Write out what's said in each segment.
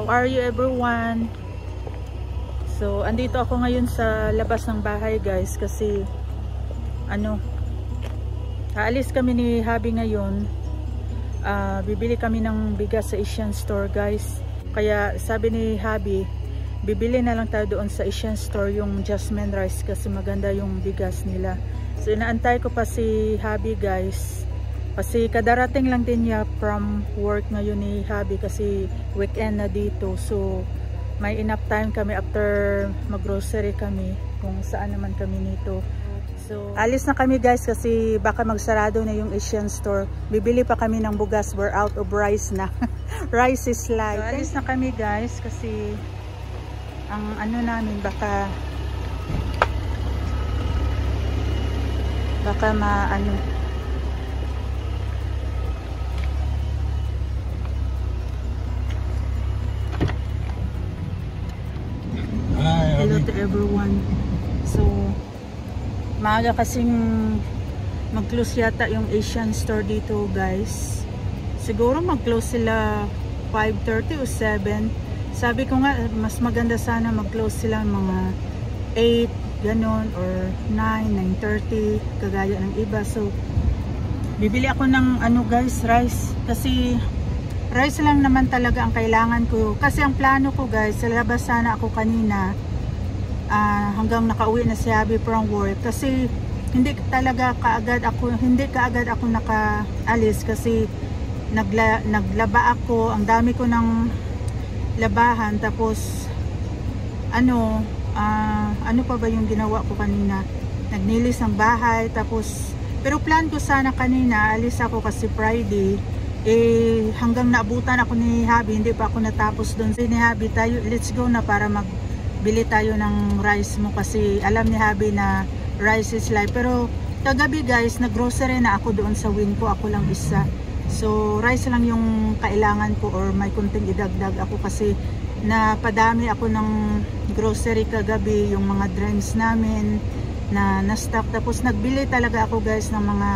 are you everyone? So, andito ako ngayon sa labas ng bahay guys kasi aalis kami ni Habi ngayon. Bibili kami ng bigas sa Asian store guys. Kaya sabi ni Habi, bibili na lang tayo doon sa Asian store yung jasmine rice kasi maganda yung bigas nila. So, inaantay ko pa si Habi guys. Kasi kadarating lang din niya from work ngayon ni Habi kasi weekend na dito. So, may enough time kami after mag-grocery kami kung saan naman kami nito. So, alis na kami guys kasi baka magsarado na yung Asian store. Bibili pa kami ng bugas. We're out of rice na. Rice is light. So, alis na kami guys kasi ang namin baka hello to everyone. So, maaga kasing mag-close yata yung Asian store dito guys. Siguro mag-close sila 5:30 o 7. Sabi ko nga mas maganda sana mag-close sila mga 8 ganon or 9, 9:30 kagaya ng iba. So, bibili ako ng guys, rice. Kasi rice lang naman talaga ang kailangan ko. Kasi ang plano ko guys, sa labas sana ako kanina hanggang nakauwi na si Habi from work kasi hindi kaagad ako nakaalis kasi naglaba ako, ang dami ko ng labahan. Tapos ano pa ba yung ginawa ko kanina, naglinis ng bahay. Tapos pero plan ko sana kanina alis ako kasi Friday hanggang naabutan ako ni Habi, hindi pa ako natapos doon. Ni Habi, tayo let's go na para bili tayo ng rice mo kasi alam ni Habi na rice is life. Pero kagabi guys, nag-grocery na ako doon sa Winco, ako lang isa. So rice lang yung kailangan ko or may kunting idagdag ako kasi napadami ako ng grocery kagabi, yung mga drinks namin na stock. Tapos nagbili talaga ako guys ng mga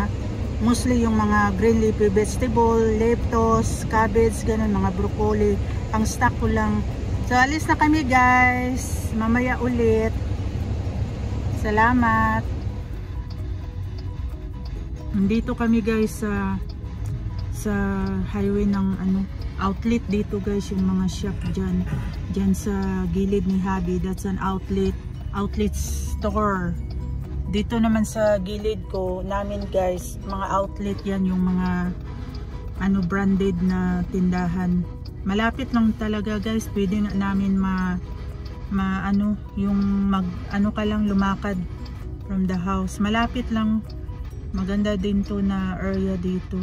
mostly yung mga green leafy vegetable, lettuce, cabbage, ganun, mga broccoli. Ang stock ko lang. So, alis na kami guys. Mamaya ulit. Salamat. Nandito kami guys sa highway ng outlet dito guys. Yung mga shop dyan sa gilid ni Habi. That's an outlet store. Dito naman sa gilid ko namin guys, mga outlet yan, yung mga branded na tindahan. Malapit lang talaga guys, pwede na namin ka lang lumakad from the house. Malapit lang, maganda din to na area dito.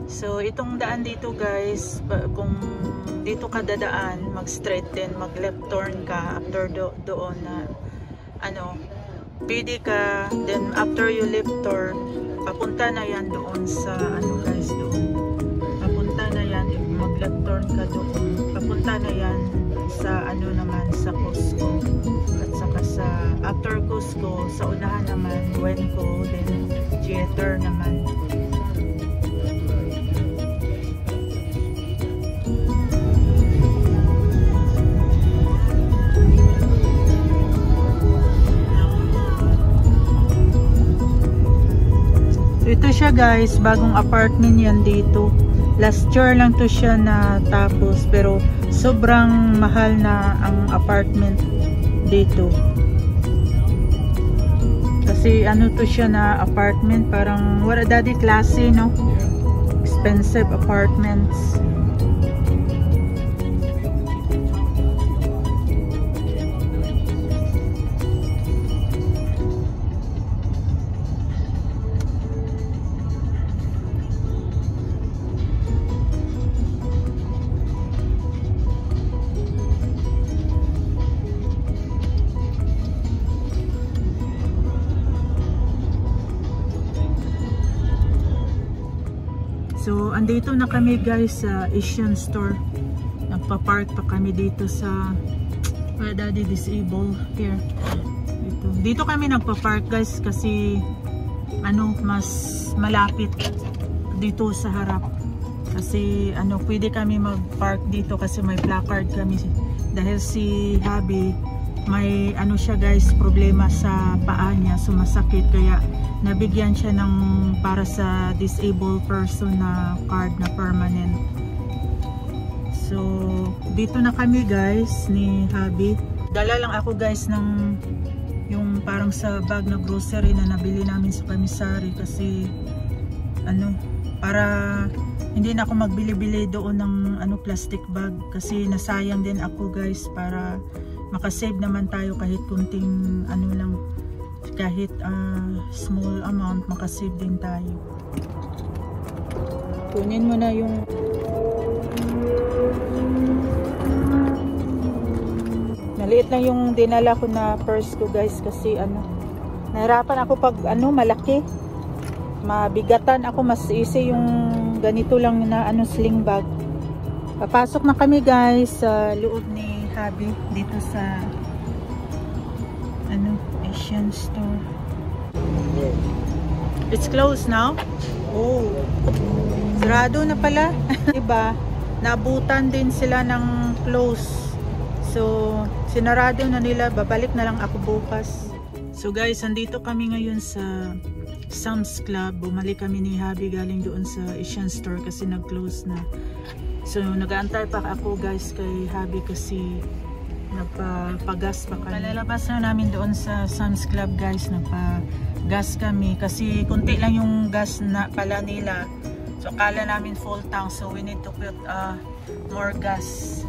So itong daan dito guys, kung dito ka dadaan, mag straight din, mag left turn ka after doon na pwede ka, then after you left turn, papunta na yan doon sa guys, doon papunta na yan, mag left turn ka doon, papunta na yan sa naman sa Cusco, at saka sa after Cusco, sa unahan naman Winco, then Theater naman. Ito siya guys, bagong apartment yan dito. Last year lang to siya na tapos, pero sobrang mahal na ang apartment dito. Kasi to siya na apartment, parang wala daddy classy, no? Expensive apartments. So, andito na kami guys sa Asian store. Nagpa-park pa kami dito sa Where daddy disabled. Here. Dito kami nagpa-park guys kasi mas malapit dito sa harap. Kasi pwede kami mag-park dito kasi may placard kami. Dahil si hubby may siya guys, problema sa paa niya, sumasakit, kaya nabigyan siya ng para sa disabled person na card na permanent. So dito na kami guys ni hubby. Dala lang ako guys ng yung parang sa bag na grocery na nabili namin sa commissary kasi para hindi na ako magbili-bili doon ng plastic bag kasi nasayang din ako guys, para makasave naman tayo kahit kunting lang, kahit small amount, makasave din tayo. Kunin mo na yung maliit lang yung dinala ko na purse ko guys kasi nahirapan ako pag malaki, mabigatan ako, mas easy yung ganito lang na sling bag. Papasok na kami guys sa loob ni hubby dito sa Asian store. It's closed now. Oh, sarado na pala. Diba, naabutan din sila ng close, so sinarado na nila. Babalik na lang ako bukas. So guys, andito kami ngayon sa Sam's Club. Bumalik kami ni hubby galing doon sa Asian store kasi nag-close na. So nag-aantay pa ako guys kay hubby kasi nagpa-gas pa kami. Palalabas na namin doon sa Sam's Club guys, nagpa-gas kami kasi kunti lang yung gas na pala nila. So akala namin full tank, so we need to put more gas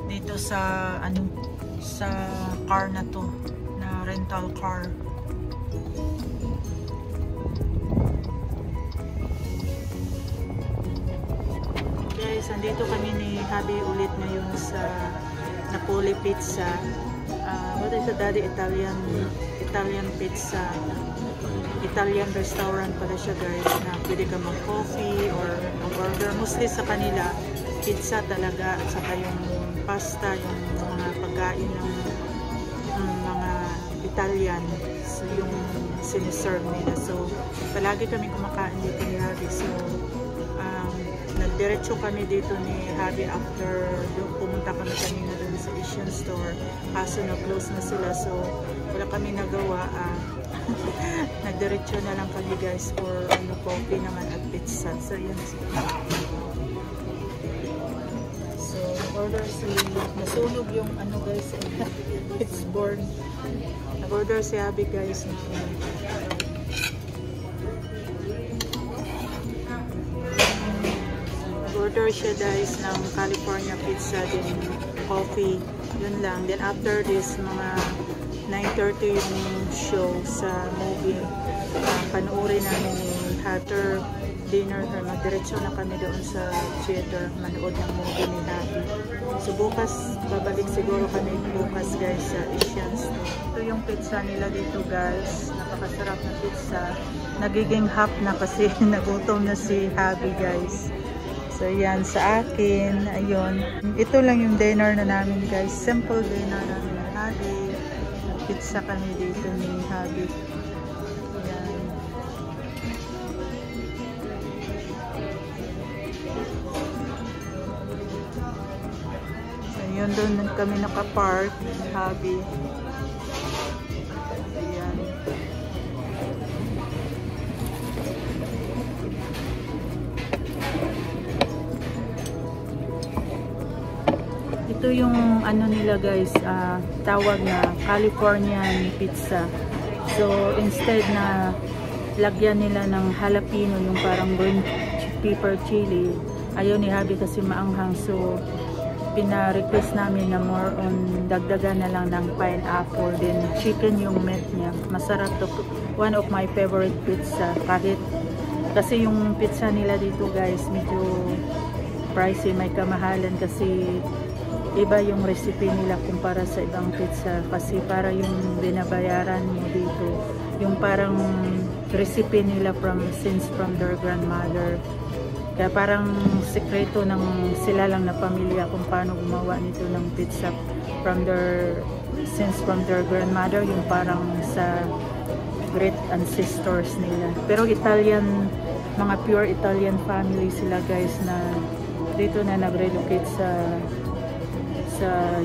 dito sa sa car na to, na rental car. Guys, andito kami ni hubby ulit ngayon sa Napoli Pizza. What is it, daddy? Italian pizza. Italian restaurant pala siya guys, na pwede ka mag-coffee or mag-order. Mostly sa kanila pizza talaga, at saka yung pasta, yung mga pagkain ng mga Italian, so yung siniserve nila. So palagi kami kumakain dito ni hubby. So nagdiretso kami dito ni hubby after pumunta kami kanina doon sa Asian store, kaso na-close na sila, so wala kami nagawa. Nagdiretso na lang kami guys for coffee naman at pizza. So yan sila. So order nasunog yung guys, it's born. Nag-order si hubby guys na order siya guys ng California pizza, din coffee, yun lang. Then after this, mga 9:30 yung show sa movie, panuorin namin ni after dinner, magdiretso na kami doon sa theater, manood ng movie ni hubby. So bukas, babalik siguro kami bukas guys sa Asians. Ito yung pizza nila dito guys, napakasarap na pizza. Nagiging half na kasi nagutom na si hubby guys. So yan sa akin, ayun. Ito lang yung dinner na namin guys. Simple dinner namin ni hubby. Pizza kami dito ni hubby. Yan. So yun, doon kami nakapark ni hubby. Ayan. Ito yung nila guys, tawag na Californian pizza. So instead na lagyan nila ng jalapeno, yung parang green pepper chili, ayaw ni hubby kasi maanghang, so pina-request namin na more on dagdagan na lang ng pineapple, then chicken yung meat niya. Masarap to, one of my favorite pizza. Kahit kasi yung pizza nila dito guys medyo pricey, may kamahalan kasi iba yung recipe nila kumpara sa ibang pizza, kasi para yung binabayaran mo dito yung parang recipe nila from their grandmother, kaya parang sekreto ng sila lang na pamilya kung paano gumawa nito ng pizza. from their grandmother, yung parang sa great ancestors nila. Pero Italian, mga pure Italian family sila guys, na dito na nag-relocate sa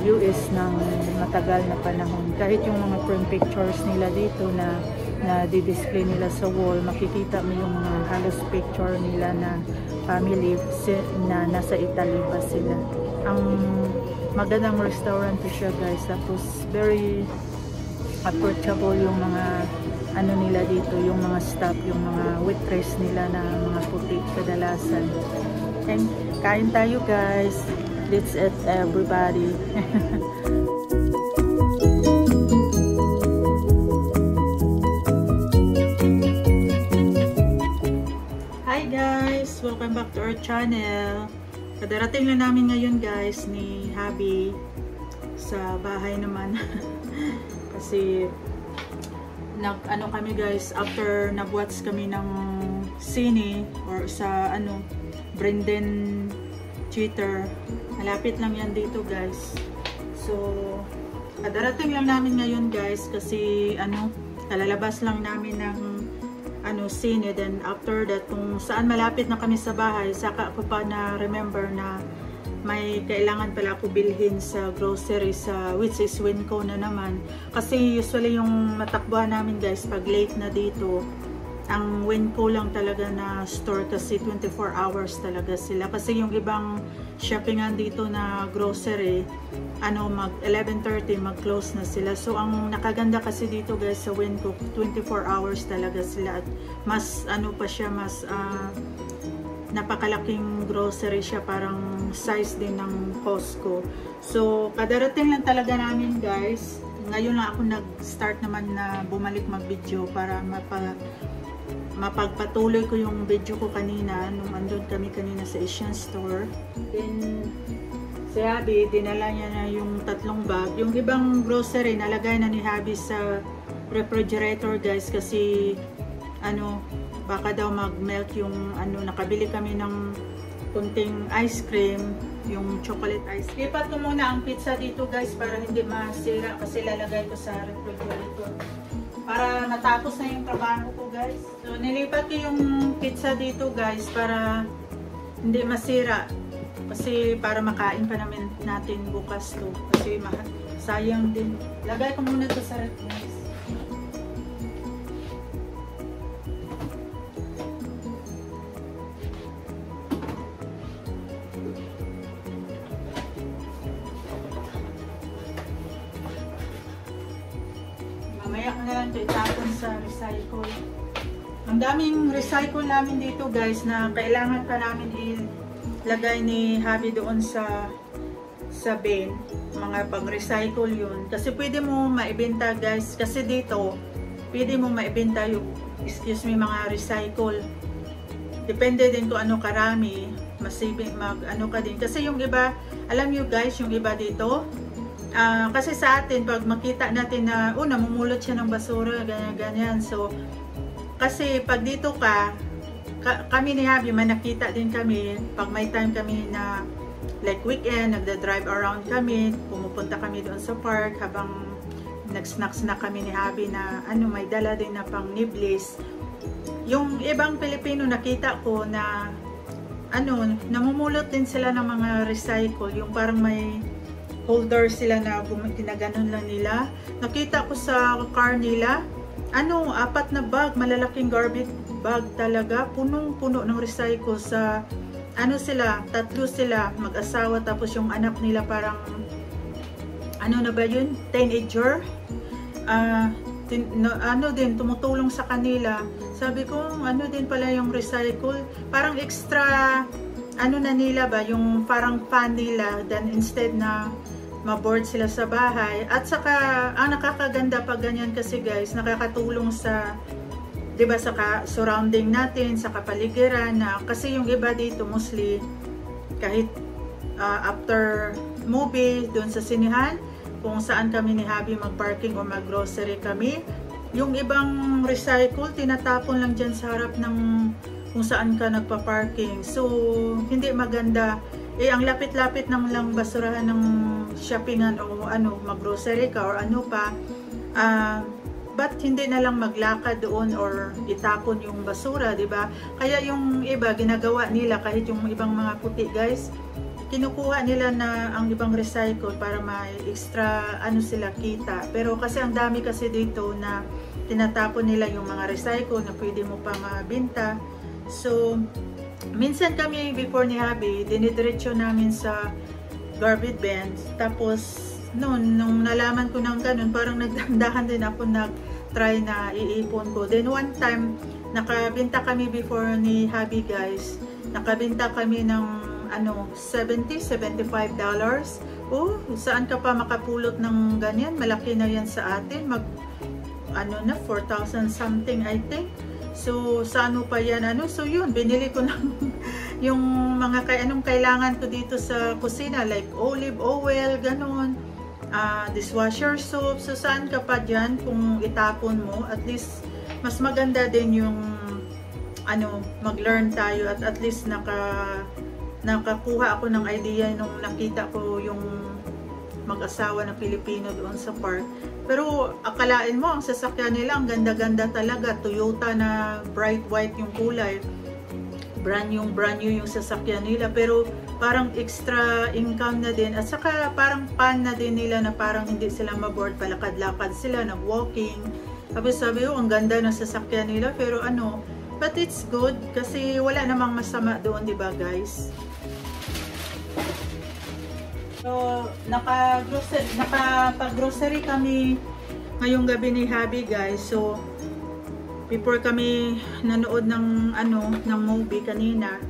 US ng matagal na panahon. Kahit yung mga frame pictures nila dito na di-display nila sa wall, makikita mo yung mga halos picture nila na family na nasa Italy pa sila. Ang magandang restaurant siya guys, tapos very approachable yung mga ano nila dito, yung mga staff, yung mga waitress nila na mga puti kadalasan. And kain tayo guys, let's eat everybody. Hi guys, welcome back to our channel. Kadarating na namin ngayon guys ni Habi sa bahay naman. Kasi ano kami guys, after nag-watch kami ng sine or sa Brendan Cheater, malapit lang yan dito guys. So kadarating lang namin ngayon guys kasi kalalabas lang namin ng sine, then after that kung saan malapit na kami sa bahay, saka ako pa na remember na may kailangan pala ako bilhin sa grocery, which is Winco na naman. Kasi usually yung matakbuhan namin guys pag late na dito, ang Winco lang talaga na store kasi 24 hours talaga sila. Kasi yung ibang shoppingan dito na grocery, mag 11:30 mag-close na sila. So ang nakaganda kasi dito guys sa Winco, 24 hours talaga sila. At mas pa siya, mas napakalaking grocery siya, parang size din ng Costco. So kadarating lang talaga namin guys. Ngayon lang ako nag-start naman na bumalik mag-video para mapagpatuloy ko yung video ko kanina nung andun kami kanina sa Asian store. Then si Habi, dinala niya na yung 3 bag. Yung ibang grocery nalagay na ni Habi sa refrigerator guys, kasi baka daw mag-melt yung nakabili kami ng kunting ice cream, yung chocolate ice cream. Lipat ko muna ang pizza dito guys para hindi masira, kasi lalagay ko sa refrigerator para natapos na yung trabaho ko guys. So nilipat ko yung pizza dito guys para hindi masira, kasi para makain pa namin natin bukas to, kasi sayang din. Lagay ko muna to sa ref guys. Mamaya ko na lang ito itapon sa recycle. Ang daming recycle namin dito guys na kailangan pa namin ilagay ni Habi doon sa bin. Mga pag-recycle yun. Kasi pwede mo maibenta guys. Kasi dito, pwede mo maibenta yung, mga recycle. Depende din kung ano karami. Masibig ka din. Kasi yung iba, alam nyo guys, yung iba dito, kasi sa atin, pag makita natin na namumulot siya ng basura, ganyan-ganyan. So, kasi pag dito kami ni Habi, may nakita din kami, pag may time kami na like weekend, nagda-drive around kami, pumupunta kami doon sa park, habang nag-snacks na kami ni Habi na may dala din na pang niblis. Yung ibang Pilipino nakita ko na namumulot din sila ng mga recycle, yung parang may holder sila na ginaganon lang nila. Nakita ko sa car nila, 4 na bag, malalaking garbage bag talaga, punong-puno ng recycle. Sa sila, 3 sila mag-asawa, tapos yung anak nila parang na ba yun, teenager, din tumutulong sa kanila. Sabi ko, din pala yung recycle, parang extra na nila ba, yung parang fan nila, then instead na ma-board sila sa bahay. At saka ang nakakaganda pag ganyan kasi guys, nakakatulong sa, diba, sa surrounding natin, sa kapaligiran, na kasi yung iba dito mostly kahit after movie doon sa sinihan, kung saan kami ni Habi mag-parking o mag-grocery kami, yung ibang recycle tinatapon lang dyan sa harap ng kung saan ka nagpa-parking. So hindi maganda. eh ang lapit-lapit ng lang basurahan ng shoppingan o ano, mag-grocery ka or ano pa, ba't hindi na lang maglakad doon or itapon yung basura, di ba? Kaya yung iba ginagawa nila, kahit yung ibang mga puti guys, kinukuha nila na ang ibang recycle para may extra ano sila kita. Pero kasi ang dami kasi dito na tinatapon nila yung mga recycle na pwede mo pa mabenta. So minsan kami before ni Habi, dinidiretso namin sa garbage bin. Tapos nung nalaman ko ng ganun, parang nagdandahan din ako nag-try na iipon ko. Then one time, nakabenta kami before ni Habi guys. Nakabenta kami ng ano, $70-$75. Oh, saan ka pa makapulot ng ganyan? Malaki na yan sa atin. Ano na, 4,000 something I think. So, sa ano pa yan? Ano? So, yun, binili ko ng yung mga anong kailangan ko dito sa kusina. Like olive oil, ganun. Dishwasher soap. So, saan ka pa dyan kung itapon mo? At least, mas maganda din yung ano, mag-learn tayo at least nakakuha ako ng idea nung nakita ko yung mag-asawa na Pilipino doon sa park. Pero akalain mo, ang sasakyan nila, ang ganda-ganda talaga. Toyota na bright white yung kulay. Brand new yung sasakyan nila. Pero parang extra income na din. At saka parang fun na din nila na parang hindi sila maboard. Palakad-lakad sila, nag-walking. Sabi ang ganda ng sasakyan nila. Pero ano, but it's good kasi wala namang masama doon, di ba guys? So, nakapag-grocery kami ngayong gabi ni Habi guys. So, before kami nanood ng movie kanina,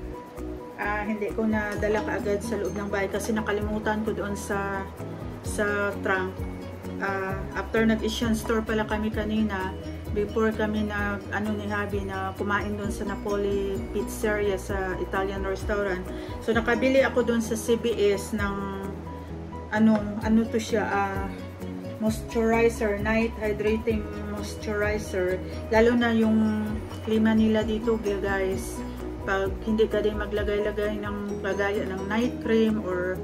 hindi ko na dala kaagad sa loob ng bahay kasi nakalimutan ko doon sa trunk. After nag-Asian store pala kami kanina, before kami ni Habi na kumain doon sa Napoli Pizzeria sa Italian restaurant. So nakabili ako doon sa CBS ng ano to siya, moisturizer, night hydrating moisturizer. Lalo na yung klima nila dito guys, pag hindi ka din maglagay-lagay ng lagaya ng night cream or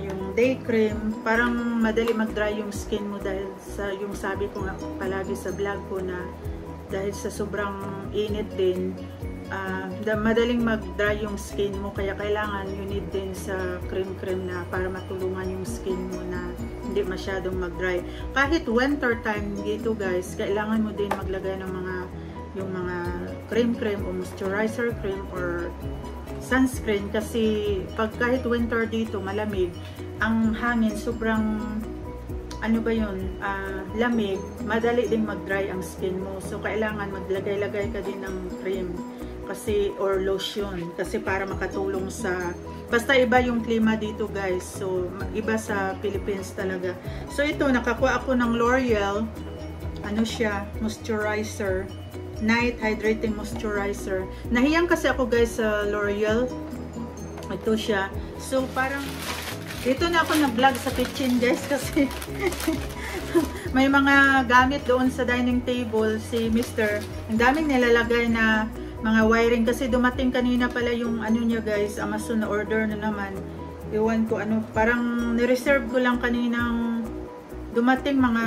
yung day cream, parang madali mag-dry yung skin mo dahil sa yung sabi ko nga palagi sa vlog ko na dahil sa sobrang init din, madaling mag-dry yung skin mo, kaya kailangan you need din sa cream na para matulungan yung skin mo na hindi masyadong mag-dry. Kahit winter time dito guys, kailangan mo din maglagay ng yung mga cream o moisturizer cream or sunscreen kasi pag kahit winter dito malamig, ang hangin sobrang lamig, madali ding mag-dry ang skin mo. So kailangan maglagay-lagay ka din ng cream kasi or lotion kasi para makatulong sa basta iba yung klima dito guys. So iba sa Philippines talaga. So ito nakakuha ako ng L'Oreal moisturizer, night hydrating moisturizer. Nahiyang kasi ako guys sa L'Oreal. Ito siya. So parang dito na ako nag-vlog sa kitchen guys kasi may mga gamit doon sa dining table si Mr. Ang daming nilalagay na mga wiring kasi dumating kanina pala yung niya guys, Amazon na order na naman. Iwan ko parang ni-reserve ko lang kaninang dumating mga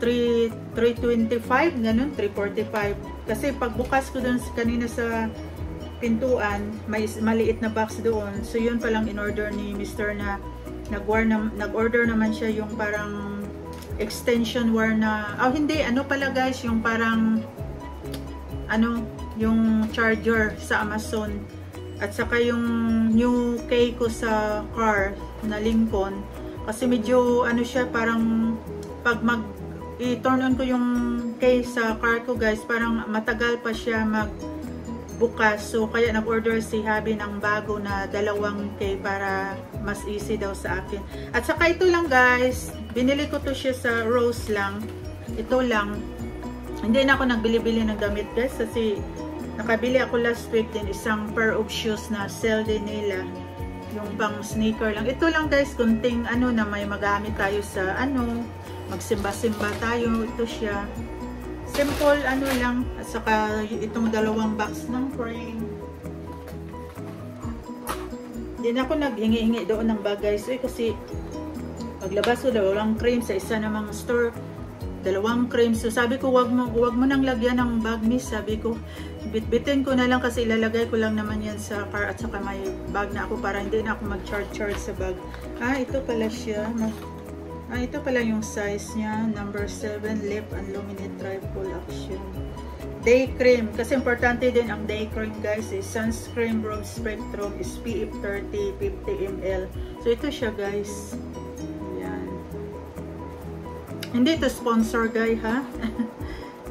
325 ganun, 345 kasi pagbukas ko doon kanina sa pintuan, may maliit na box doon. So yun palang in-order ni Mr. na nag-order naman siya yung parang extension wire na hindi, pala guys, yung parang yung charger sa Amazon. At saka yung new key ko sa car na Lincoln kasi medyo siya parang pag i-turn on ko yung key sa car ko guys, parang matagal pa siya bukas. So kaya nag-order si Habi ng bago na 2 key para mas easy daw sa akin. At saka ito lang guys, binili ko to siya sa Rose lang. Ito lang. Hindi na ako nagbili-bili ng damit guys kasi nakabili ako last week din isang pair of shoes na sale din nila. Yung pang sneaker lang. Ito lang guys, kunting na may magamit tayo sa magsimba-simba tayo. Ito siya. Simple lang. At saka itong 2 box ng cream. Hindi na ako nag-hingi-hingi doon ng bag guys. Kasi paglabas ko, walang cream sa isa namang store. 2 cream. So sabi ko, wag mo nang lagyan ng bag miss. Sabi ko, bitbitin ko na lang kasi ilalagay ko lang naman yan sa car at saka may bag na ako para hindi na ako mag-charge sa bag. Ito pala siya. Ito pala yung size niya. Number 7, Lip Unlimited Triple Action. Day cream. Kasi importante din ang day cream guys. Sunscreen Broad Spectrum SPF 30, 50 ml. So ito siya guys. Ayan. Hindi ito sponsor guys ha.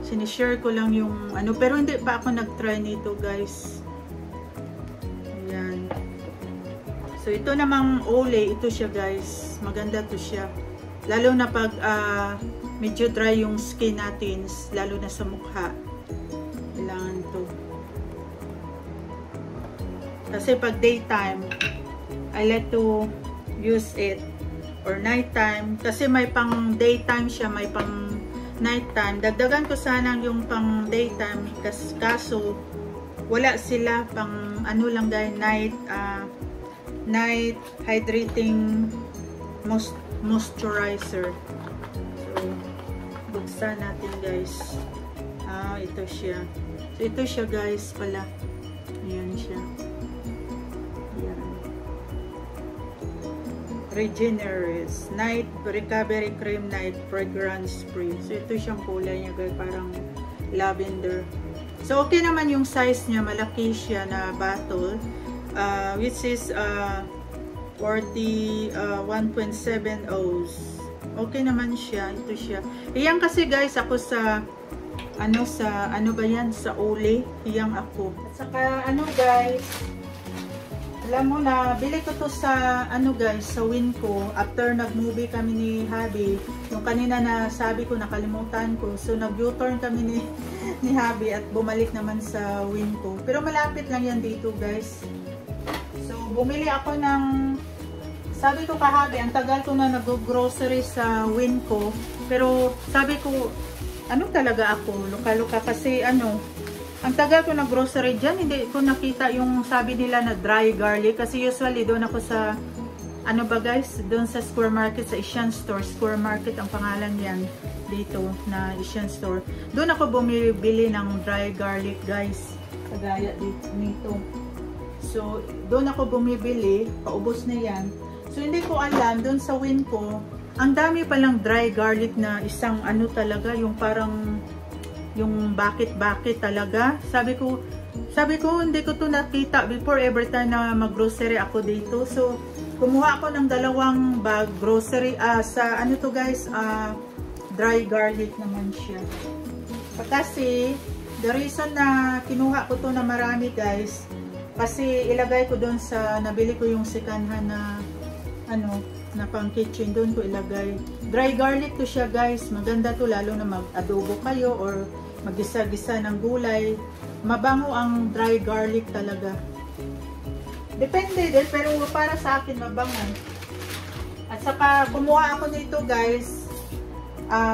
Sinishare ko lang yung ano. Pero hindi pa ako nag-try nito guys. Ayan. So ito namang Olay. Ito siya guys. Maganda to siya. Lalo na pag medyo dry yung skin natin. Lalo na sa mukha. Kailangan to. Kasi pag daytime, I like to use it. Or nighttime. Kasi may pang daytime siya, may pang nighttime. Dagdagan ko sana yung pang daytime. Kaso, wala sila pang ano lang guys, night hydrating moisturizer. So, buksan natin guys. Ito siya. So, ito siya guys pala. Ayan siya. Ayan. Regenerist Night Recovery Cream Night Fragrance Spray. So, ito siyang kulay niya guys. Parang lavender. So, okay naman yung size niya. Malaki siya na bottle. Which is 1.7 oz. Okay naman siya. Ito siya. Iyan kasi guys ako sa ano ba yan? Sa Olay. Iyang ako. At saka ano guys, alam mo na, bili ko to sa ano guys, sa Winco. After nag-movie kami ni Habi, yung kanina na sabi ko, nakalimutan ko. So nag-U-turn kami ni Habi at bumalik naman sa Winco. Pero malapit lang yan dito guys. So bumili ako ng, sabi ko kahabi, ang tagal ko na nag-grocery sa Winco. Pero sabi ko, ano talaga ako, luka-luka kasi ano, ang tagal ko na grocery dyan, hindi ko nakita yung sabi nila na dry garlic. Kasi usually doon ako sa, ano ba guys, doon sa Square Market, sa Asian Store. Square Market ang pangalan yan dito na Asian Store. Doon ako bumibili ng dry garlic guys, kagaya dito. So, doon ako bumibili, paubos na yan. So, hindi ko alam, doon sa Winco, ang dami palang dry garlic na isang ano talaga, yung parang, yung bakit-bakit talaga. Sabi ko, hindi ko to nakita before every time na mag-grocery ako dito. So, kumuha ako ng 2 bag grocery, sa ano to guys, dry garlic naman siya. Kasi, the reason na kinuha ko to na marami guys, kasi ilagay ko doon sa, nabili ko yung sikanhan na, ano, na pang kitchen, doon ko ilagay. Dry garlic to siya guys, maganda to lalo na mag-adobo kayo or mag-gisa-gisa ng gulay. Mabango ang dry garlic talaga. Depende din, pero para sa akin mabango. At saka kumuha ako nito guys,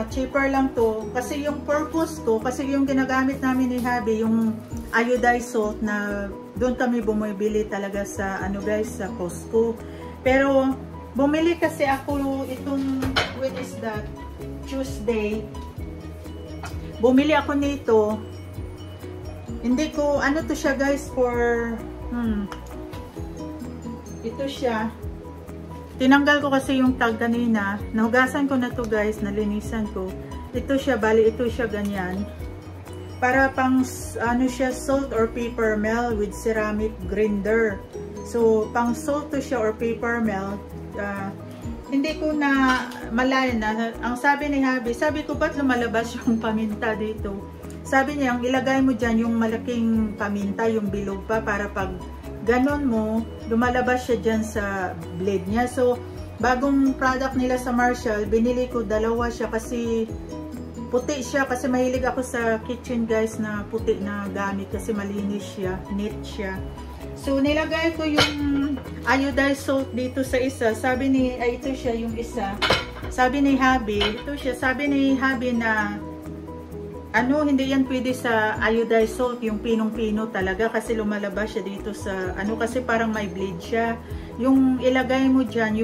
cheaper lang to. Kasi yung purpose ko, kasi yung ginagamit namin ni Habi, yung iodized salt na doon kami bumibili talaga sa ano guys, sa Costco. Pero bumili kasi ako itong, when is that? Tuesday. Bumili ako nito. Hindi ko, ano to siya guys, for, ito siya. Tinanggal ko kasi yung tag kanina. Nahugasan ko na to guys, nalinisan ko. Ito siya, bali ito siya ganyan. Para pang, ano siya, salt or paper melt with ceramic grinder. So, pang salt to siya or paper melt. Hindi ko na malaya na. Ang sabi ni Habi, sabi ko, ba't lumalabas yung paminta dito? Sabi niya, yung ilagay mo dyan yung malaking paminta, yung bilog pa, para pag ganon mo, lumalabas siya dyan sa blade niya. So, bagong product nila sa Marshall, binili ko 2 siya kasi puti siya. Kasi mahilig ako sa kitchen guys na puti na gamit kasi malinis siya, neat siya. So, nilagay ko yung iodized salt dito sa isa. Sabi ni, ito siya yung isa. Sabi ni Habi, ito siya. Sabi ni Habi na ano, hindi yan pwede sa iodized salt, yung pinong-pino talaga, kasi lumalabas siya dito sa, ano, kasi parang may bleed siya. Yung ilagay mo dyan,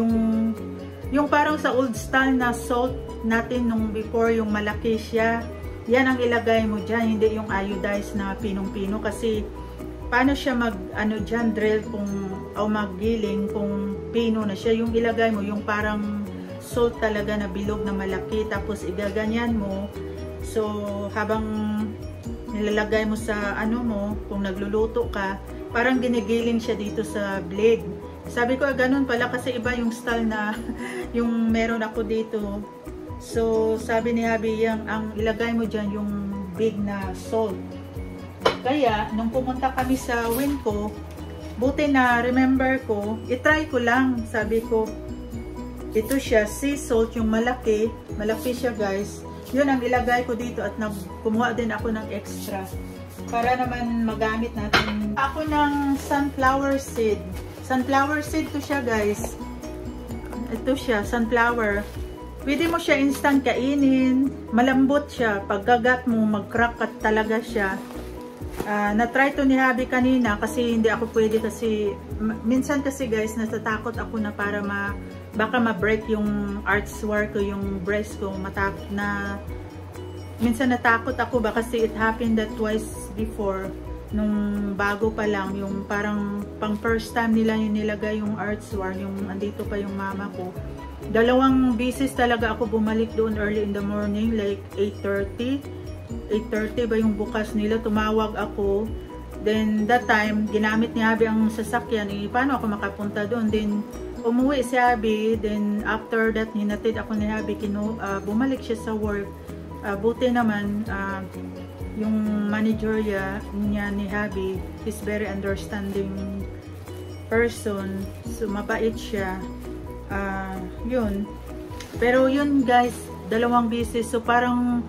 yung parang sa old style na salt natin nung before, yung malaki siya, yan ang ilagay mo dyan, hindi yung iodized na pinong-pino, kasi paano siya ano dyan, drill kung, o maggiling kung pino na siya, yung ilagay mo, yung parang salt talaga na bilog na malaki, tapos igaganyan mo. So, habang nilalagay mo sa ano mo, kung nagluluto ka, parang ginigiling siya dito sa blade. Sabi ko, ganun pala kasi iba yung style na yung meron ako dito. So, sabi ni Habi, ang ilagay mo dyan yung big na salt. Kaya, nung pumunta kami sa Winco, buti na remember ko, itry ko lang. Sabi ko, ito siya, sea salt, yung malaki. Malaki siya guys. Yun ang ilagay ko dito at kumuha din ako ng extra para naman magamit natin. Ako ng sunflower seed. Sunflower seed to siya guys. Ito siya, sunflower. Pwede mo siya instant kainin. Malambot siya. Pagkagat mo, mag-crack talaga siya. Na-try to ni Habi kanina kasi hindi ako pwede kasi minsan kasi guys, natatakot ako na para baka ma-break yung artsware ko, yung breast ko, minsan natakot ako ba kasi it happened that twice before, nung bago pa lang, yung parang pang first time nila yung nilagay yung artsware, yung andito pa yung mama ko. 2 beses talaga ako bumalik doon early in the morning, like 8:30 ba yung bukas nila, tumawag ako. Then that time, ginamit ni Habi ang sasakyan, paano ako makapunta doon? Then umuwi si Habi, then after that, hinatid ako ni Habi, bumalik siya sa work. Buti naman, yung manager niya ni Habi is very understanding person, so mabait siya. Yun. Pero yun guys, 2 beses, so parang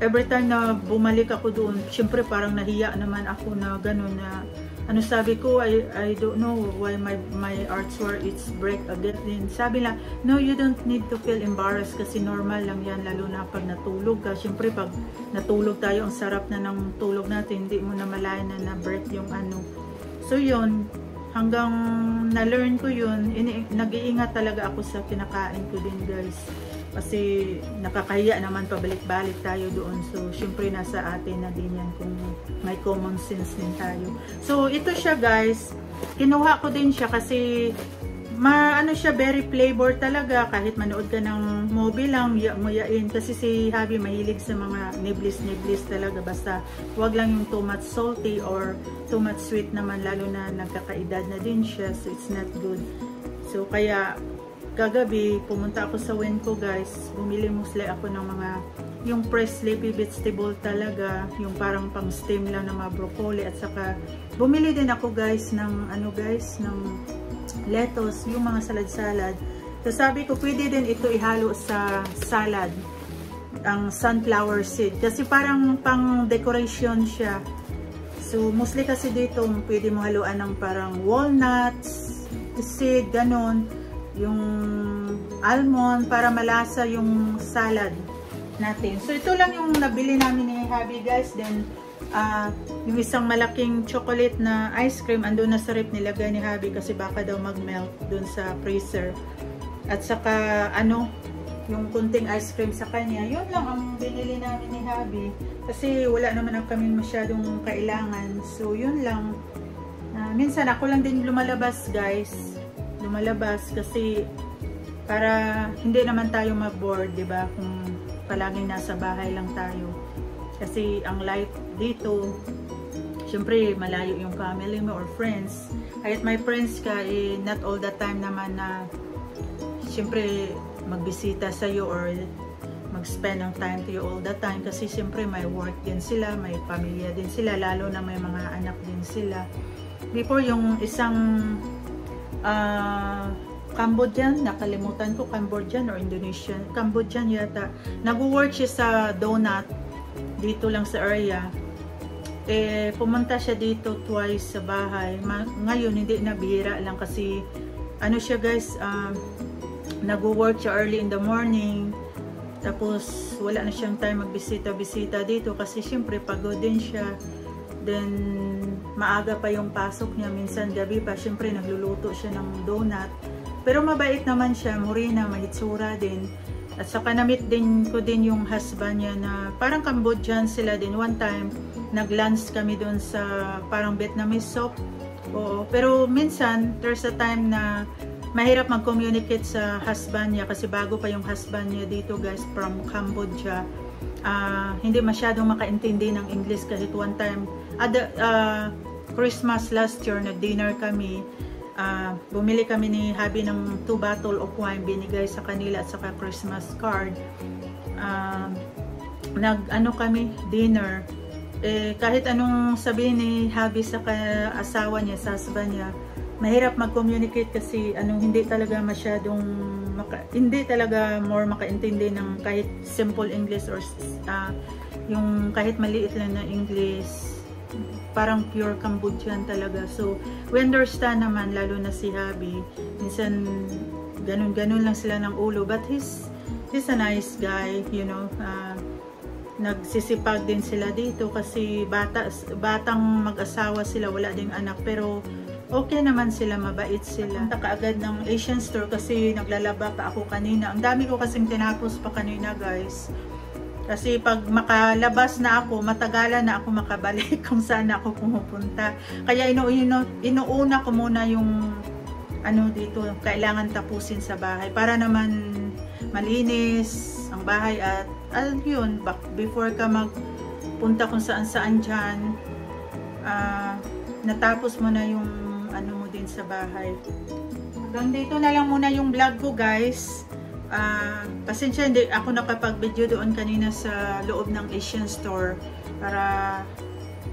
every time na bumalik ako doon, syempre parang nahiya naman ako na gano'n na, ano sabi ko, I don't know why my artsware is break again. Then sabi lang, no, you don't need to feel embarrassed kasi normal lang yan, lalo na pag natulog ka. Syempre pag natulog tayo, ang sarap na ng tulog natin, hindi mo na malayan na na-break yung ano. So yun, hanggang na-learn ko yun, nag-iingat talaga ako sa kinakain ko din guys. Kasi nakakahiya naman pabalik-balik tayo doon. So, syempre nasa atin na din yan kung may common sense din tayo. So, ito siya guys. Kinuha ko din siya kasi ano siya, very flavor talaga. Kahit manood ka ng movie lang, nguyain. Kasi si Habi mahilig sa mga niblis-niblis talaga. Basta wag lang yung too much salty or too much sweet naman. Lalo na nagkakaedad na din siya. So, it's not good. So, kaya kagabi, pumunta ako sa Winco guys, bumili mostly ako ng mga, yung fresh leafy vegetable talaga, yung parang pang steam lang na mga broccoli, at saka bumili din ako guys ng ano guys, ng lettuce, yung mga salad-salad. So sabi ko, pwede din ito ihalo sa salad, ang sunflower seed, kasi parang pang decoration siya. So mostly kasi dito, pwede mo haluan ng parang walnuts, seed, ganon, yung almond para malasa yung salad natin. So ito lang yung nabili namin ni Habi guys. Then yung isang malaking chocolate na ice cream andun na sa rep, nilagay ni Habi kasi baka daw mag-melt dun sa freezer. At saka ano, yung kunting ice cream sa kanya. Yun lang ang binili namin ni Habi kasi wala naman kami masyadong kailangan. So yun lang. Minsan ako lang din lumalabas guys. Lumalabas kasi para hindi naman tayo ma-bored, 'di ba? Kung palaging nasa bahay lang tayo. Kasi ang life dito, syempre malayo yung family mo or friends. Kahit may friends ka, not all the time naman na syempre magbisita sa iyo or mag-spend ng time to you all the time kasi syempre may work din sila, may pamilya din sila, lalo na may mga anak din sila. Before yung isang Cambodian, nakalimutan ko, Cambodian or Indonesian, Cambodian yata, nag-work siya sa donut dito lang sa area. Pumunta siya dito twice sa bahay. Ngayon hindi na, bihira lang kasi ano siya guys, nag-work siya early in the morning, Tapos wala na siyang time magbisita-bisita dito kasi syempre pagod din siya. Then maaga pa yung pasok niya, minsan gabi pa, syempre nagluluto siya ng donut. Pero mabait naman siya, morena, mahitsura din. At saka na-meet din ko din yung husband niya na parang Cambodian sila din. One time nag-lunch kami doon sa parang Vietnamese soup. Oo, pero minsan there's a time na mahirap mag-communicate sa husband niya kasi bago pa yung husband niya dito guys, from Cambodia. Hindi masyadong makaintindi ng English kahit one time Christmas last year nag-dinner kami, bumili kami ni hubby ng 2 bottle of wine, binigay sa kanila at saka Christmas card. Nag-ano kami, dinner, kahit anong sabihin ni hubby sa asawa niya, sa husband niya, mahirap mag-communicate kasi hindi talaga masyadong hindi talaga more makaintindi ng kahit simple English or yung kahit maliit lang na English, parang pure Cambodian talaga. So we understand naman, lalo na si hubby, minsan ganun lang sila ng ulo, but he's a nice guy, you know. Nagsisipag din sila dito kasi batang mag-asawa sila, wala ding anak, pero okay naman sila, mabait sila. Punta kaagad ng Asian store kasi naglalaba pa ako kanina. Ang dami ko kasing tinapos pa kanina guys. Kasi pag makalabas na ako, matagalan na ako makabalik kung saan ako pumupunta. Kaya inuuna ko muna yung dito, kailangan tapusin sa bahay para naman malinis ang bahay at yun, before ka magpunta kung saan dyan, natapos mo na yung mo din sa bahay. Hanggang dito na lang muna yung vlog ko guys. Pasensya, hindi ako nakapag-video doon kanina sa loob ng Asian store para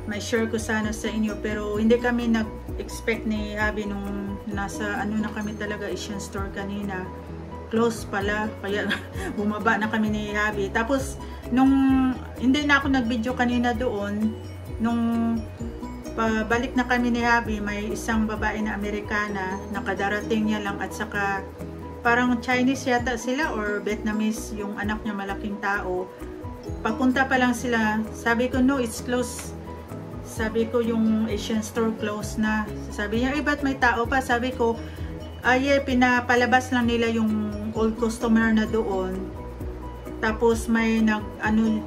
may share ko sana sa inyo, pero hindi kami nag-expect ni hubby nung nasa na kami talaga Asian store kanina, close pala, kaya bumaba na kami ni hubby. Tapos nung hindi na ako nag-video kanina doon, nung pabalik na kami ni hubby, may isang babae na Amerikana, nakadarating niya lang, at saka parang Chinese yata sila or Vietnamese, yung anak niya malaking tao. Papunta pa lang sila, sabi ko no, it's closed. Sabi ko yung Asian store closed na. Sabi niya, ba't may tao pa? Sabi ko, pinapalabas lang nila yung old customer na doon. Tapos may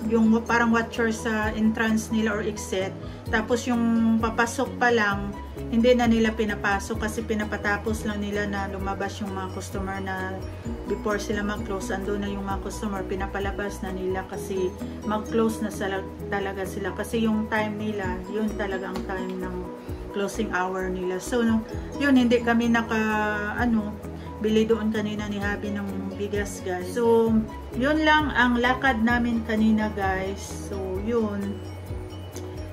yung parang watcher sa entrance nila or exit. Tapos yung papasok pa lang, hindi na nila pinapasok kasi pinapatapos lang nila na lumabas yung mga customer na before sila mag-close. Ando na yung mga customer, pinapalabas na nila kasi mag-close na talaga sila. Kasi yung time nila, yun talaga ang time ng closing hour nila. So yun, hindi kami bili doon kanina ni hubby ng bigas guys. So yun lang ang lakad namin kanina guys. So yun,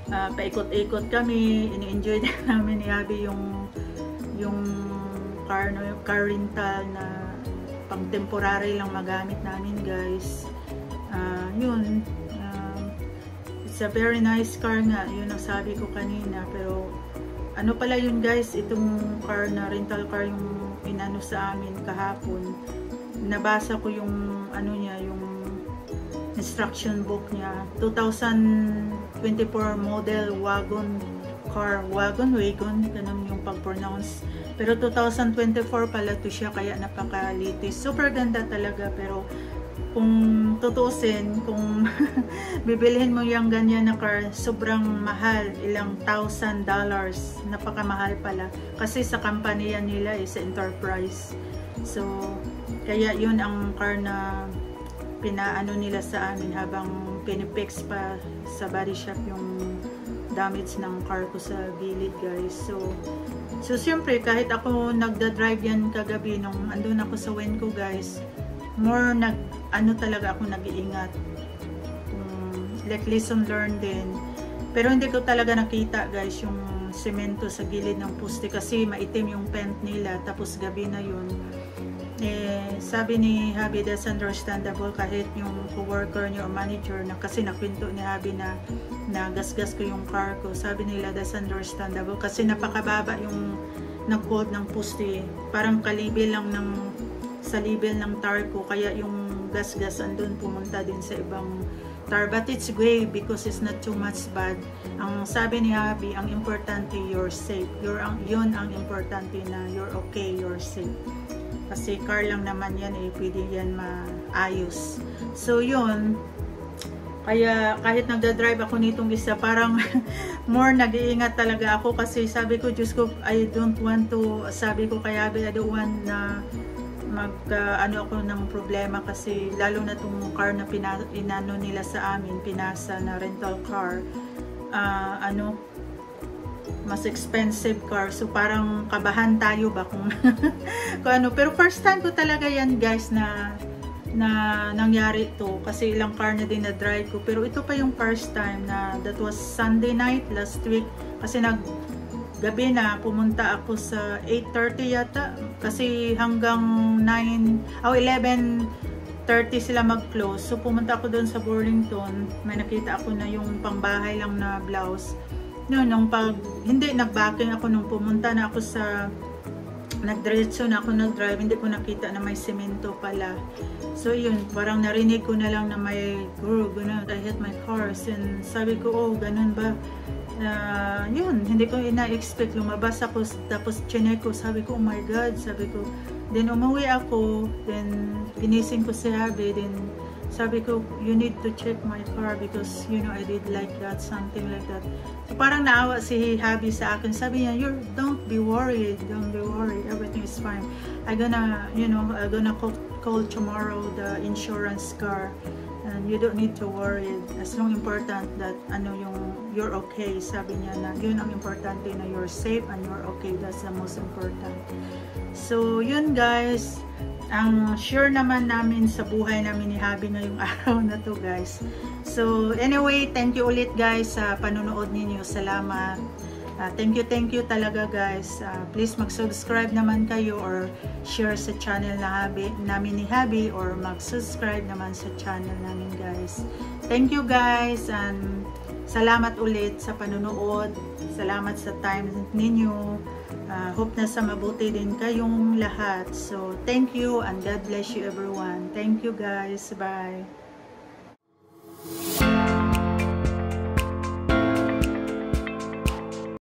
paikot-ikot kami, ini-enjoy din namin ni hubby yung car rental na pang temporary lang magamit namin guys. Yun, it's a very nice car nga, yun ang sabi ko kanina. Pero ano pala yun guys, itong car na rental car yung inano sa amin kahapon. Nabasa ko yung yung instruction book niya. 2024 model wagon ganun yung pag-pronounce. Pero 2024 pala to siya, kaya napaka-latest. Super ganda talaga, pero kung tutusin, kung bibilhin mo yung ganyan na car, sobrang mahal, ilang $1,000, napakamahal pala kasi sa kampanya nila sa Enterprise. So kaya yun ang car na pinaano nila sa amin habang pinipix pa sa body shop yung damage ng car ko sa gilid guys. So siyempre kahit ako nagda-drive yan kagabi nung andun ako sa Wenco guys, more talaga ako nag-iingat, like lesson learned din. Pero hindi ko talaga nakita guys yung semento sa gilid ng poste kasi maitim yung paint nila, tapos gabi na yun. Sabi ni hubby, that's understandable, kahit yung co-worker niyo o manager na, kasi nakwento ni hubby na nagasgas ko yung car ko, sabi nila that's understandable kasi napakababa yung nag-hold ng poste, parang kalibil lang sa level ng tar ko, kaya yung magasgas andun, pumunta din sa ibang tar. But it's great because it's not too much bad. Ang sabi ni Habi, ang importante, you're safe. Yun ang importante, na you're okay, you're safe. Kasi car lang naman yan eh, pwede yan maayos. So yun, kaya kahit nagda-drive ako nitong isa, parang more nag-iingat talaga ako kasi sabi ko, Diyos ko, I don't want to, sabi ko kaya I don't want na ano ako ng problema, kasi lalo na itong car na inano nila sa amin, pinasa na rental car, mas expensive car, so parang kabahan tayo ba kung, kung ano. Pero first time ko talaga yan guys na nangyari ito, kasi ilang car na din na drive ko, pero ito pa yung first time na, that was Sunday night last week, kasi gabi na pumunta ako sa 8:30 yata, kasi hanggang 11:30 sila mag-close. So pumunta ako doon sa Burlington, may nakita ako na yung pangbahay lang na blouse. Nung hindi nag-backing ako, nung pumunta na ako sa nagdiretso na ako nag-drive, hindi ko nakita na may semento pala. So yun, parang narinig ko na lang na may ganun, I hit my cars, and sabi ko, oh ganun ba? Yun, hindi ko ina-expect. Lumabas ako, tapos chinek ko, sabi ko, oh my God, sabi ko. Then umuwi ako, then ginising ko si Habi, then sabi ko, you need to check my car because, you know, I did like that, something like that. So parang naawa si Habi sa akin. Sabi niya, don't be worried, everything is fine. I'm gonna call tomorrow the insurance car, and you don't need to worry, as long important that you're okay. Sabi niya na yun ang importante, na you're safe and you're okay, that's the most important. So yun guys, ang sure naman namin sa buhay namin ni Habi ngayong araw na to guys. So anyway, thank you ulit guys sa panonood ninyo. Salamat. Thank you talaga guys. Please mag-subscribe naman kayo or share sa channel namin ni Habi, or mag-subscribe naman sa channel namin guys. Thank you guys, and salamat ulit sa panonood. Salamat sa time ninyo. Hope na sa mabuti din kayong lahat. So thank you, and God bless you everyone. Thank you guys. Bye.